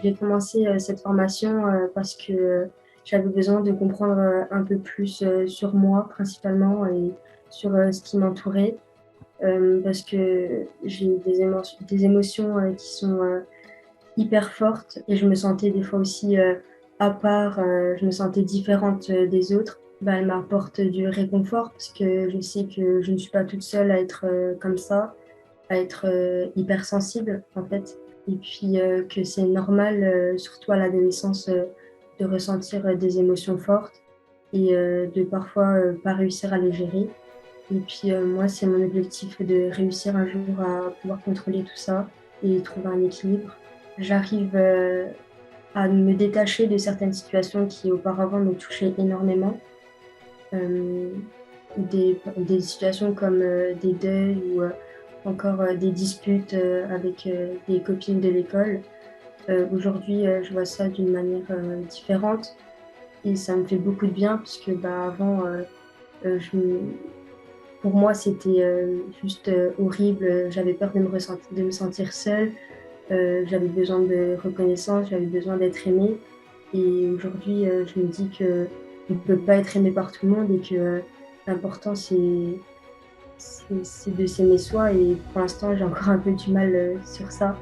j'ai commencé cette formation parce que j'avais besoin de comprendre un peu plus sur moi principalement et sur ce qui m'entourait. Parce que j'ai des émotions qui sont hyper fortes et je me sentais des fois aussi à part, je me sentais différente des autres. Bah, elle m'apporte du réconfort parce que je sais que je ne suis pas toute seule à être comme ça, à être hypersensible en fait. Et puis que c'est normal, surtout à l'adolescence, de ressentir des émotions fortes et de parfois pas réussir à les gérer. Et puis moi, c'est mon objectif de réussir un jour à pouvoir contrôler tout ça et trouver un équilibre. J'arrive à me détacher de certaines situations qui auparavant me touchaient énormément. Euh, des situations comme des deuils ou encore des disputes avec des copines de l'école. Aujourd'hui, je vois ça d'une manière différente et ça me fait beaucoup de bien parce que bah, avant, euh, je me- pour moi, c'était juste horrible. J'avais peur de me sentir seule. J'avais besoin de reconnaissance, j'avais besoin d'être aimée. Et aujourd'hui, je me dis que on ne peut pas être aimé par tout le monde et que l'important, c'est de s'aimer soi. Et pour l'instant, j'ai encore un peu du mal sur ça.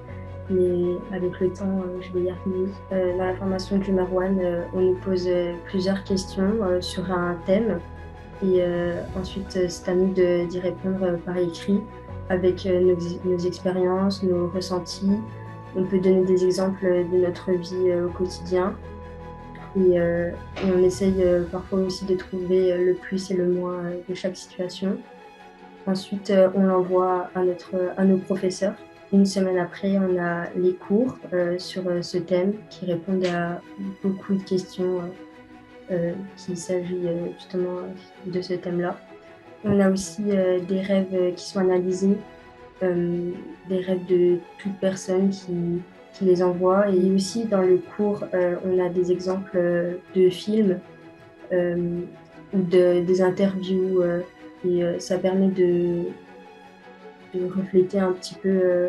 Mais avec le temps, je vais y arriver. Dans la formation du Marouane, on nous pose plusieurs questions sur un thème. Et ensuite, c'est à nous d'y répondre par écrit avec nos expériences, nos ressentis. On peut donner des exemples de notre vie au quotidien. Et on essaye parfois aussi de trouver le plus et le moins de chaque situation. Ensuite, on l'envoie à nos professeurs. Une semaine après, on a les cours sur ce thème qui répondent à beaucoup de questions qu'il s'agit justement de ce thème-là. On a aussi des rêves qui sont analysés, euh, des rêves de toute personne qui les envoie. Et aussi dans le cours, on a des exemples de films euh, ou des interviews. Et ça permet de refléter un petit peu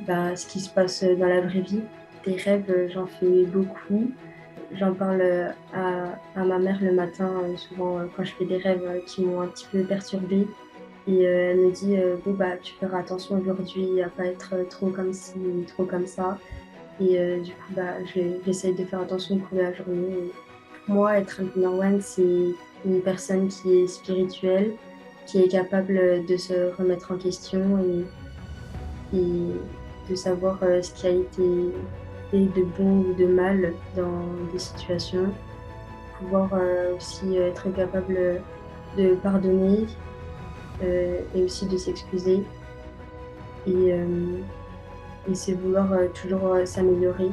bah, ce qui se passe dans la vraie vie. Des rêves, j'en fais beaucoup. J'en parle à ma mère le matin, souvent quand je fais des rêves qui m'ont un petit peu perturbée. Et elle me dit, bon, bah, tu feras attention aujourd'hui à pas être trop comme ci, trop comme ça. Et du coup, bah, j'essaye de faire attention au cours de la journée. Et pour moi, être un number one, c'est une personne qui est spirituelle, qui est capable de se remettre en question et de savoir ce qui a été fait de bon ou de mal dans des situations. Pouvoir aussi être capable de pardonner et aussi de s'excuser. Et, euh, et c'est vouloir toujours s'améliorer.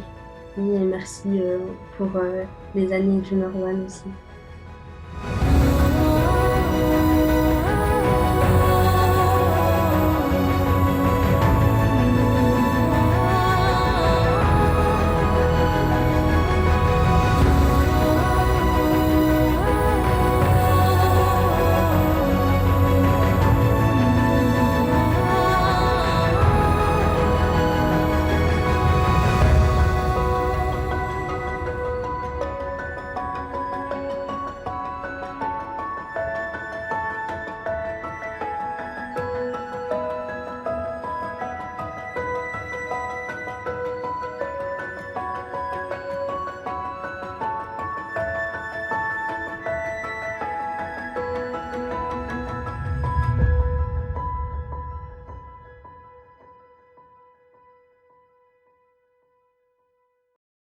Et merci pour les années Junior One aussi.